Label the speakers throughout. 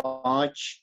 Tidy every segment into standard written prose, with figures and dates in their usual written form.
Speaker 1: 5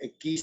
Speaker 1: 21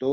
Speaker 1: 2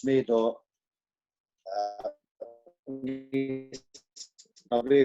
Speaker 1: 1990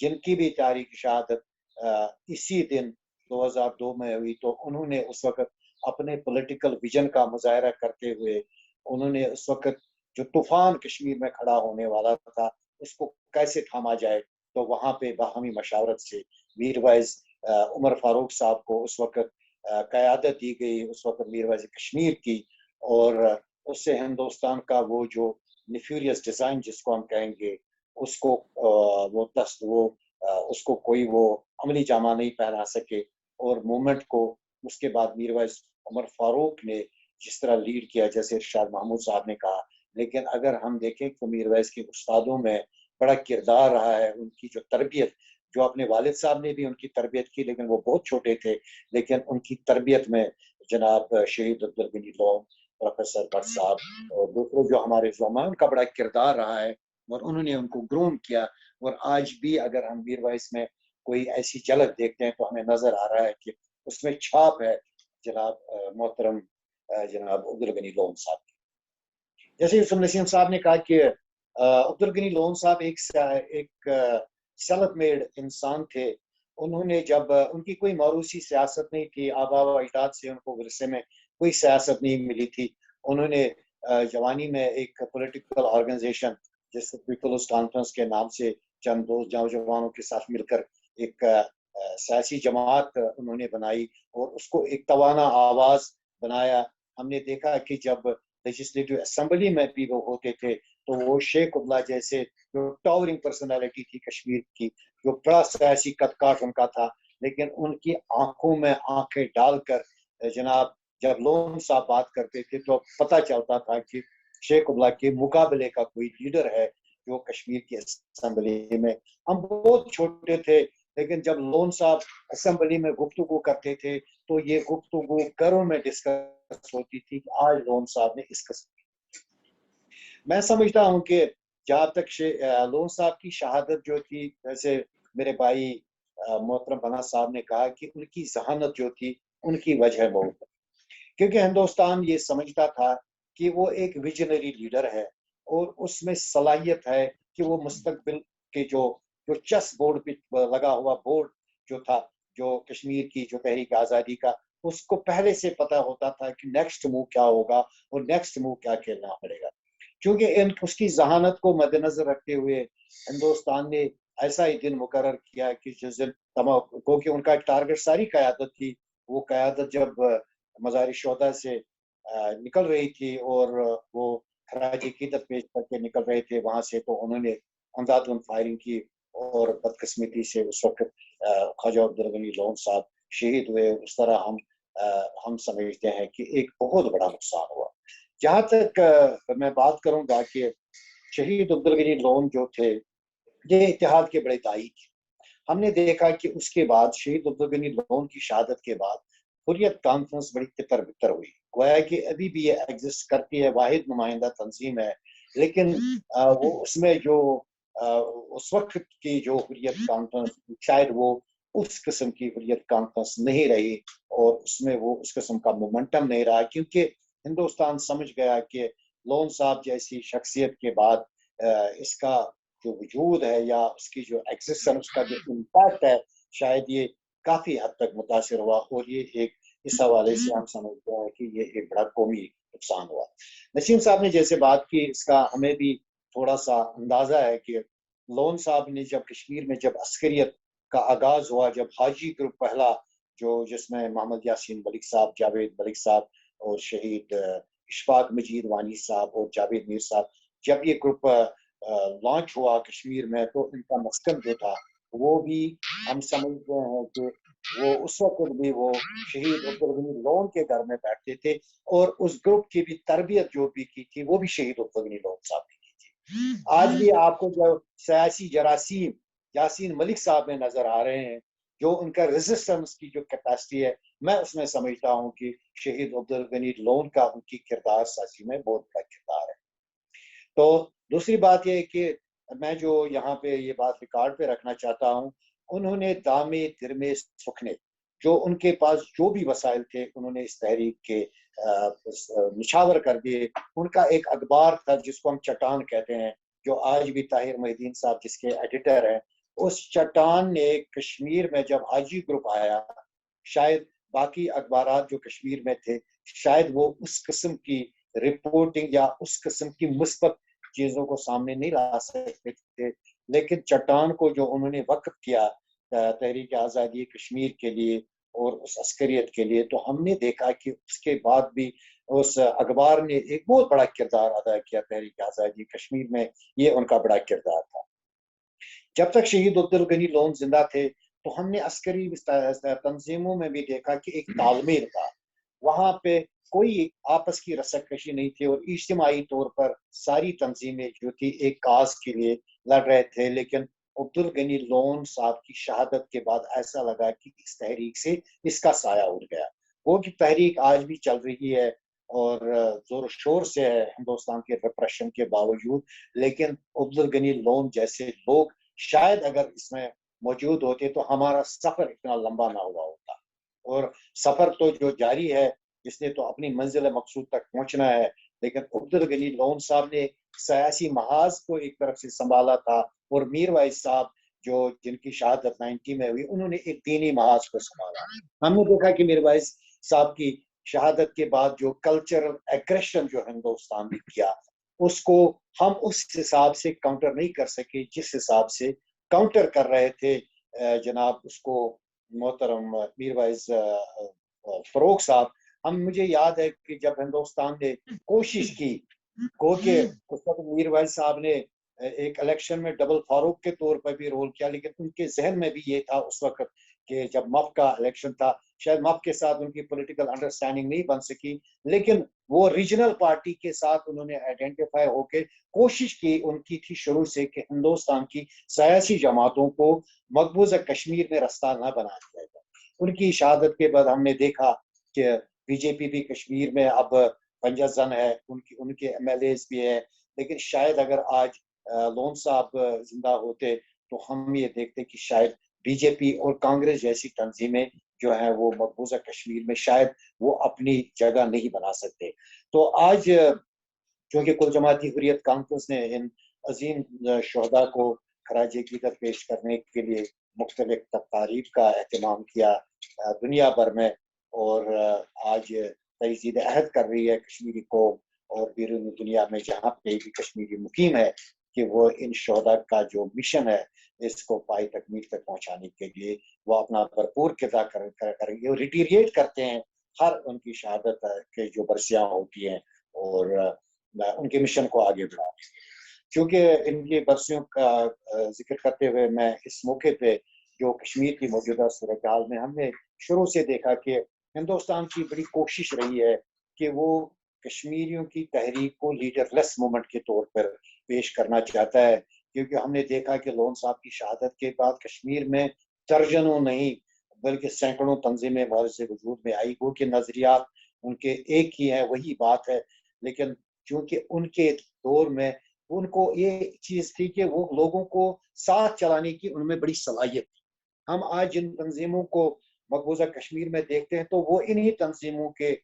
Speaker 1: جن کی بھی تاریخ شہادت اسی دن 2002 میں ہوئی، تو انہوں نے اس وقت اپنے پولیٹیکل ویژن کا مظاہرہ کرتے ہوئے انہوں نے اس وقت جو طوفان کشمیر میں کھڑا ہونے والا تھا اس کو کیسے تھاما جائے، تو وہاں پہ باہمی مشاورت سے میر وائز عمر فاروق صاحب کو اس وقت قیادت دی گئی، اس وقت میر وائز کشمیر کی، اور اس سے ہندوستان کا وہ جو نیفیریس ڈیزائن جس کو ہم کہیں گے اس کو اس کو کوئی وہ عملی جامہ نہیں پہنا سکے، اور موومنٹ کو اس کے بعد میر وائز عمر فاروق نے جس طرح لیڈ کیا جیسے ارشاد محمود صاحب نے کہا، لیکن اگر ہم دیکھیں تو میر وائز کے استادوں میں بڑا کردار رہا ہے، ان کی جو تربیت، جو اپنے والد صاحب نے بھی ان کی تربیت کی لیکن وہ بہت چھوٹے تھے، لیکن ان کی تربیت میں جناب شہید عبدالغنی لون، پروفیسر بٹ صاحب اور دوسرے جو ہمارے زعما ان کا بڑا کردار رہا ہے، اور انہوں نے ان کو گروم کیا، اور آج بھی اگر ہم میر وائز میں کوئی ایسی جھلک دیکھتے ہیں تو ہمیں نظر آ رہا ہے کہ اس میں چھاپ ہے جناب محترم جناب عبدالغنی لون صاحب کی۔ جیسے یوسف نسیم صاحب نے کہا کہ عبدالغنی لون صاحب ایک سیلف میڈ انسان تھے، انہوں نے جب ان کی کوئی موروثی سیاست نہیں تھی، آبا و اجداد سے ان کو ورثے میں کوئی سیاست نہیں ملی تھی، انہوں نے جوانی میں ایک پولیٹیکل آرگنائزیشن جیسے پیپلز کانفرنس کے نام سے چند دوست نوجوانوں کے ساتھ مل کر ایک سیاسی جماعت انہوں نے بنائی اور اس کو ایک توانا آواز بنایا۔ ہم نے دیکھا کہ جب لیجسلیٹو اسمبلی میں بھی وہ ہوتے تھے تو وہ شیخ عبداللہ جیسے جو ٹاورنگ پرسنالٹی تھی کشمیر کی، جو بڑا سیاسی قد کاٹ ان کا تھا، لیکن ان کی آنکھوں میں آنکھیں ڈال کر جناب جب لون صاحب بات کرتے تھے تو پتہ چلتا تھا کہ شیخ عبداللہ کے مقابلے کا کوئی لیڈر ہے جو کشمیر کی اسمبلی میں۔ ہم بہت چھوٹے تھے لیکن جب لون صاحب اسمبلی میں گفتگو کرتے تھے تو یہ گفتگو گھروں میں ڈسکس ہوتی تھی کہ آج لون صاحب نے اس قسم کی۔ میں سمجھتا ہوں کہ جہاں تک لون صاحب کی شہادت جو تھی، جیسے میرے بھائی محترم بنا صاحب نے کہا کہ ان کی ذہانت جو تھی ان کی وجہ بہت، کیونکہ ہندوستان یہ سمجھتا تھا کہ وہ ایک ویژنری لیڈر ہے اور اس میں صلاحیت ہے کہ وہ مستقبل کے جو چیس بورڈ پہ لگا ہوا بورڈ جو تھا، جو کشمیر کی جو تحریک آزادی کا، اس کو پہلے سے پتا ہوتا تھا کہ نیکسٹ موو کیا ہوگا اور نیکسٹ موو کیا کھیلنا پڑے گا، کیونکہ اس کی ذہانت کو مد نظر رکھتے ہوئے ہندوستان نے ایسا ہی دن مقرر کیا کہ جس دن کیونکہ ان کا ٹارگٹ ساری قیادت تھی، وہ قیادت جب مزار شہداء سے نکل رہی تھی اور وہ خراج عقیدت پیش کر کے نکل رہے تھے وہاں سے، تو انہوں نے اندھادھند فائرنگ کی اور بدقسمتی سے اس وقت خواجہ عبدالغنی لون صاحب شہید ہوئے۔ اس طرح ہم سمجھتے ہیں کہ ایک بہت بڑا نقصان ہوا۔ جہاں تک میں بات کروں گا کہ شہید عبدالغنی لون جو تھے یہ اتحاد کے بڑے دائی تھے، ہم نے دیکھا کہ اس کے بعد شہید عبدالغنی لون کی شہادت کے بعد حریت کانفرنس بڑی تتر بتر ہوئی، گویا کہ ابھی بھی یہ ایگزسٹ کرتی ہے، واحد نمائندہ تنظیم ہے، لیکن وہ اس میں جو اس وقت کی جو حریت کانفرنس شاید وہ اس قسم کی حریت کانفرنس نہیں رہی اور اس میں وہ اس قسم کا مومنٹم نہیں رہا، کیونکہ ہندوستان سمجھ گیا کہ لون صاحب جیسی شخصیت کے بعد اس کا جو وجود ہے یا اس کی جو ایگزسٹنس کا جو امپیکٹ ہے شاید یہ کافی حد تک متاثر ہوا، اور یہ ایک اس حوالے سے ہم سمجھتے ہیں کہ یہ ایک بڑا قومی نقصان ہوا۔ نسیم صاحب نے جیسے بات کی اس کا ہمیں بھی تھوڑا سا اندازہ ہے کہ لون صاحب نے جب کشمیر میں جب عسکریت کا آغاز ہوا، جب حاجی گروپ پہلا جس میں محمد یاسین ملک صاحب، جاوید ملک صاحب اور شہید اشفاق مجید وانی صاحب اور جاوید میر صاحب، جب یہ گروپ لانچ ہوا کشمیر میں تو ان کا مسکن جو تھا وہ بھی ہم سمجھتے ہیں کہ وہ اس وقت بھی وہ شہید عبدالغنی لون کے گھر میں بیٹھتے تھے، اور اس گروپ کی بھی تربیت جو بھی کی تھی وہ بھی شہید عبدالغنی لون صاحب نے کی تھی۔ آج بھی آپ کو جو سیاسی جراثیم یاسین ملک صاحب میں نظر آ رہے ہیں، جو ان کا ریزسٹنس کی جو کیپیسٹی ہے، میں اس میں سمجھتا ہوں کہ شہید عبدالغنی لون کا ان کی کردار سازی میں بہت بڑا کردار ہے۔ تو دوسری بات یہ ہے کہ میں جو یہاں پہ یہ بات ریکارڈ پہ رکھنا چاہتا ہوں، انہوں نے دامے درمے سکھنے جو ان کے پاس جو بھی وسائل تھے انہوں نے اس تحریک کے نچھاور کر دیے۔ ان کا ایک اخبار تھا جس کو ہم چٹان کہتے ہیں، جو آج بھی طاہر محی الدین صاحب جس کے ایڈیٹر ہیں، اس چٹان نے کشمیر میں جب آجی گروپ آیا، شاید باقی اخبارات جو کشمیر میں تھے شاید وہ اس قسم کی رپورٹنگ یا اس قسم کی مثبت چیزوں کو سامنے نہیں لا سکتے تھے، لیکن چٹان کو جو انہوں نے وقف کیا تحریک آزادی کشمیر کے لیے اور اس عسکریت کے لیے، تو ہم نے دیکھا کہ اس کے بعد بھی اس اخبار نے ایک بہت بڑا کردار ادا کیا تحریک آزادی کشمیر میں، یہ ان کا بڑا کردار تھا۔ جب تک شہید عبدالغنی لون زندہ تھے تو ہم نے عسکری تنظیموں میں بھی دیکھا کہ ایک تال میل تھا، وہاں پہ کوئی آپس کی رسک کشی نہیں تھی، اور اجتماعی طور پر ساری تنظیمیں جو تھی ایک کاز کے لیے لڑ رہے تھے۔ لیکن عبدالغنی لون صاحب کی شہادت کے بعد ایسا لگا کہ اس تحریک سے اس کا سایہ اڑ گیا۔ وہ کی تحریک آج بھی چل رہی ہے اور زور و شور سے ہے ہندوستان کے ریپریشن کے باوجود، لیکن عبدالغنی لون جیسے لوگ شاید اگر اس میں موجود ہوتے تو ہمارا سفر اتنا لمبا نہ ہوا ہوتا، اور سفر تو جو جاری ہے، جس نے تو اپنی منزل مقصود تک پہنچنا ہے، لیکن عبدالغنی لون صاحب نے سیاسی محاذ کو ایک طرف سے سنبھالا تھا، اور میر وائز صاحب جو جن کی شہادت 90 میں ہوئی، انہوں نے ایک دینی محاذ کو سنبھالا۔ ہم نے دیکھا کہ میر وائز صاحب کی شہادت کے بعد جو کلچرل ایگریشن جو ہندوستان نے کیا، اس کو ہم اس حساب سے کاؤنٹر نہیں کر سکے جس حساب سے کاؤنٹر کر رہے تھے جناب اس کو محترم میر وائز فروغ صاحب۔ مجھے یاد ہے کہ جب ہندوستان نے کوشش کی کہ اس وقت میر وائز صاحب نے ایک الیکشن میں ڈبل فاروق کے طور پر بھی رول کیا، لیکن ان کے ذہن میں بھی یہ تھا اس وقت کہ جب مف کا الیکشن تھا، شاید مف کے ساتھ ان کی پولیٹیکل انڈرسٹینڈنگ نہیں بن سکی، لیکن وہ ریجنل پارٹی کے ساتھ انہوں نے آئیڈینٹیفائی ہو کے کوشش کی، ان کی تھی شروع سے کہ ہندوستان کی سیاسی جماعتوں کو مقبوضہ کشمیر میں رستہ نہ بنا دیا جائے۔ ان کی شہادت کے بعد ہم نے دیکھا کہ بی جے پی بھی کشمیر میں اب پنجہ زن ہے، ان کے ایم ایل ایز بھی ہیں، لیکن شاید اگر آج لون صاحب زندہ ہوتے تو ہم یہ دیکھتے کہ شاید بی جے پی اور کانگریس جیسی تنظیمیں جو ہیں وہ مقبوضہ کشمیر میں شاید وہ اپنی جگہ نہیں بنا سکتے۔ تو آج چونکہ کل جماعتی حریت کانفرنس نے ان عظیم شہداء کو خراج عقیدت پیش کرنے کے لیے مختلف تقاریب کا اہتمام کیا دنیا بھر میں، اور آج تجدید عہد کر رہی ہے کشمیری قوم اور بیرون دنیا میں جہاں پہ بھی کشمیری مقیم ہے کہ وہ ان شہداء کا جو مشن ہے اس کو پائی تکمیل تک پہنچانے کے لیے وہ اپنا بھرپور کردار کریں گے، اور ریٹیریٹ کرتے ہیں ہر ان کی شہادت کے جو برسیاں ہوتی ہیں، اور ان کے مشن کو آگے بڑھائیں۔ چونکہ ان کی برسیوں کا ذکر کرتے ہوئے میں اس موقع پہ جو کشمیر کی موجودہ صورتحال میں ہم نے شروع سے دیکھا کہ ہندوستان کی بڑی کوشش رہی ہے کہ وہ کشمیریوں کی تحریک کو لیڈر لیس مومنٹ کے طور پر پیش کرنا چاہتا ہے، کیونکہ ہم نے دیکھا کہ لون صاحب کی شہادت کے بعد کشمیر میں درجنوں نہیں بلکہ سینکڑوں تنظیمیں سے وجود میں آئی، وہ کہ نظریات ان کے ایک ہی ہیں، وہی بات ہے، لیکن چونکہ ان کے دور میں ان کو یہ چیز تھی کہ وہ لوگوں کو ساتھ چلانے کی ان میں بڑی صلاحیت تھی۔ ہم آج جن تنظیموں کو مقبوضہ کشمیر میں دیکھتے ہیں تو وہ انہی تنظیموں کے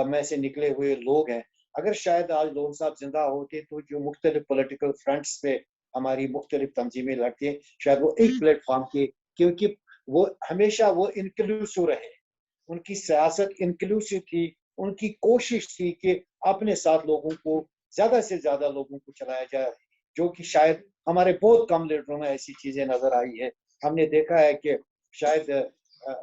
Speaker 1: میں سے نکلے ہوئے لوگ ہیں۔ اگر شاید آج لون صاحب زندہ ہوتے تو جو مختلف پولیٹیکل فرنٹس پہ ہماری مختلف تنظیمیں لڑتی ہیں، شاید وہ ایک پلیٹ فارم کی، کیونکہ وہ ہمیشہ وہ انکلوسو رہے، ان کی سیاست انکلوسو تھی، ان کی کوشش تھی کہ اپنے ساتھ لوگوں کو زیادہ سے زیادہ لوگوں کو چلایا جائے، جو کہ شاید ہمارے بہت کم لیڈروں میں ایسی چیزیں نظر آئی ہے۔ ہم نے دیکھا ہے کہ شاید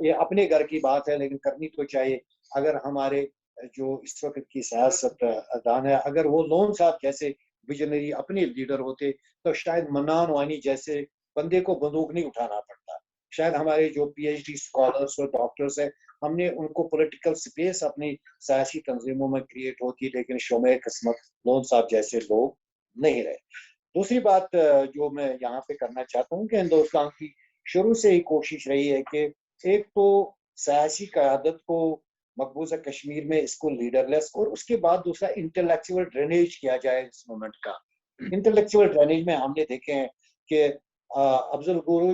Speaker 1: یہ اپنے گھر کی بات ہے لیکن کرنی تو چاہیے۔ اگر ہمارے جو اس وقت کی سیاست دان ہے، اگر وہ لون صاحب جیسے ویژنری اپنے لیڈر ہوتے تو شاید منان وانی جیسے بندے کو بندوق نہیں اٹھانا پڑتا، شاید ہمارے جو پی ایچ ڈی اسکالرس اور ڈاکٹرس ہیں ہم نے ان کو پولیٹیکل سپیس اپنی سیاسی تنظیموں میں کریٹ ہوتی، لیکن شومِ قسمت لون صاحب جیسے لوگ نہیں رہے۔ دوسری بات جو میں یہاں پہ کرنا چاہتا ہوں کہ ہندوستان کی شروع سے ہی کوشش رہی ہے کہ ایک تو سیاسی قیادت کو مقبوضہ کشمیر میں اس کو لیڈر لیس، اور اس کے بعد دوسرا انٹلیکچوئل ڈرینیج کیا جائے اس مومنٹ کا۔ انٹلیکچوئل ڈرینیج میں ہم نے دیکھے ہیں کہ افضل گورو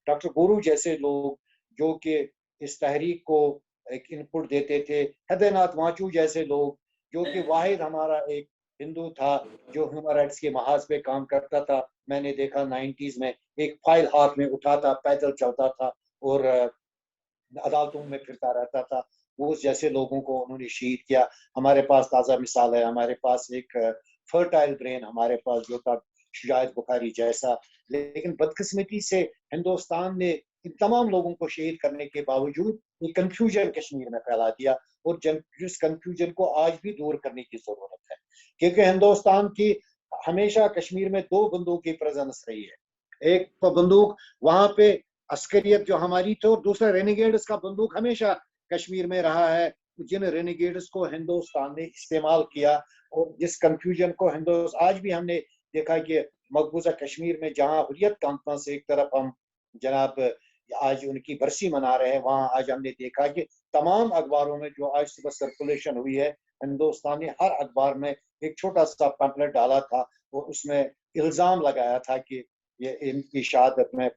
Speaker 1: ڈاکٹر گورو جیسے لوگ جو کہ اس تحریک کو ایک انپٹ دیتے تھے، ہدے ناتھ وانچو جیسے لوگ جو کہ واحد ہمارا ایک ہندو تھا جو ہیومن رائٹس کے محاذ پہ کام کرتا تھا، میں نے دیکھا 90s میں ایک فائل ہاتھ میں اٹھاتا پیدل چلتا تھا اور عدالتوں میں پھرتا رہتا تھا. وہ جیسے لوگوں کو انہوں نے شہید کیا. ہمارے پاس تازہ مثال ہے, ہمارے پاس ایک فرٹائل برین ہمارے پاس جو تھا شجاعت بخاری جیسا. لیکن بدقسمتی سے ہندوستان نے ان تمام لوگوں کو شہید کرنے کے باوجود یہ کنفیوژن کشمیر میں پھیلا دیا, اور جس کنفیوژن کو آج بھی دور کرنے کی ضرورت ہے, کیونکہ ہندوستان کی ہمیشہ کشمیر میں 2 بندوق کی پریزنس رہی ہے. ایک بندوق وہاں پہ عسکریت جو ہماری تھی, اور دوسرا رینیگیڈز کا بندوق ہمیشہ کشمیر میں رہا ہے, جن رینیگیڈز کو ہندوستان نے استعمال کیا, اور جس کنفیوژن کو آج بھی ہم نے دیکھا کہ مقبوضہ کشمیر میں جہاں حریت کانفرنس ایک طرف ہم جناب آج ان کی برسی منا رہے ہیں, وہاں آج ہم نے دیکھا کہ تمام اخباروں میں جو آج صبح سرکولیشن ہوئی ہے, ہندوستان نے ہر اخبار میں ایک چھوٹا سا پمفلٹ ڈالا تھا, اور اس میں الزام لگایا تھا کہ یہ ان کی شہادت میں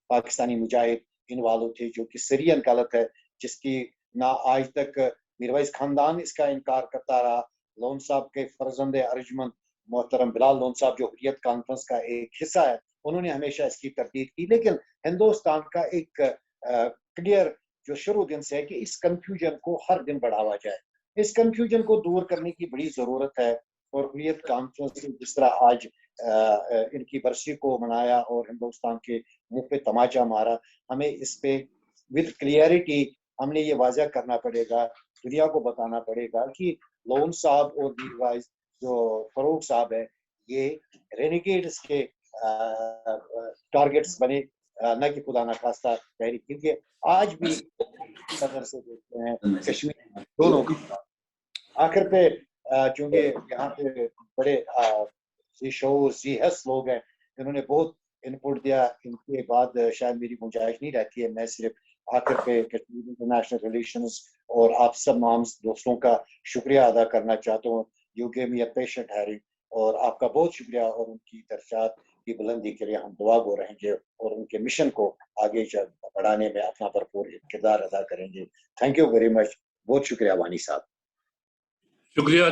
Speaker 1: پاکستانی مجاہد انوالو تھے, جو کہ سرین غلط ہے, جس کی نہ آج تک میرویس خاندان اس کا انکار کرتا رہا. لون صاحب کے فرزند ارجمند محترم بلال لون صاحب جو حریت کانفرنس کا ایک حصہ ہے, انہوں نے ہمیشہ اس کی تردید کی. لیکن ہندوستان کا ایک کلیئر جو شروع دن سے ہے کہ اس کنفیوژن کو ہر دن بڑھاوا جائے, اس کنفیوژن کو دور کرنے کی بڑی ضرورت ہے. اور حریت کانفرنس جس طرح آج ان کی برسی کو منایا اور ہندوستان کے منہ پہ تماچا مارا, ہمیں اس پہ ود کلیئرٹی ہم نے یہ واضح کرنا پڑے گا, دنیا کو بتانا پڑے گا کہ لون صاحب اور میر وائز جو فروخ صاحب ہے یہ رینیگیڈز کے ٹارگٹس بنے, نہ کہ خدا نخواستہ تحریک, کیونکہ آج بھی نظر سے دیکھتے ہیں کشمیر دونوں کا. آخر پہ چونکہ یہاں پہ بڑے شعور حس لوگ ہیں, انہوں نے بہت انپٹ دیا, ان کے بعد شاید میری گنجائش نہیں رہتی ہے, میں صرف آخر پہ کشمیر انٹرنیشنل ریلیشنز اور آپ سب تمام دوستوں کا شکریہ ادا کرنا چاہتا ہوں. You give me a patient hearing, اور آپ کا بہت شکریہ, اور ان کی درجات کی بلندی کے لیے ہم دعا گو رہیں گے, اور ان کے مشن کو آگے بڑھانے میں اپنا بھرپور کردار ادا کریں گے. تھینک یو ویری مچ, بہت شکریہ وانی صاحب.
Speaker 2: شکریہ.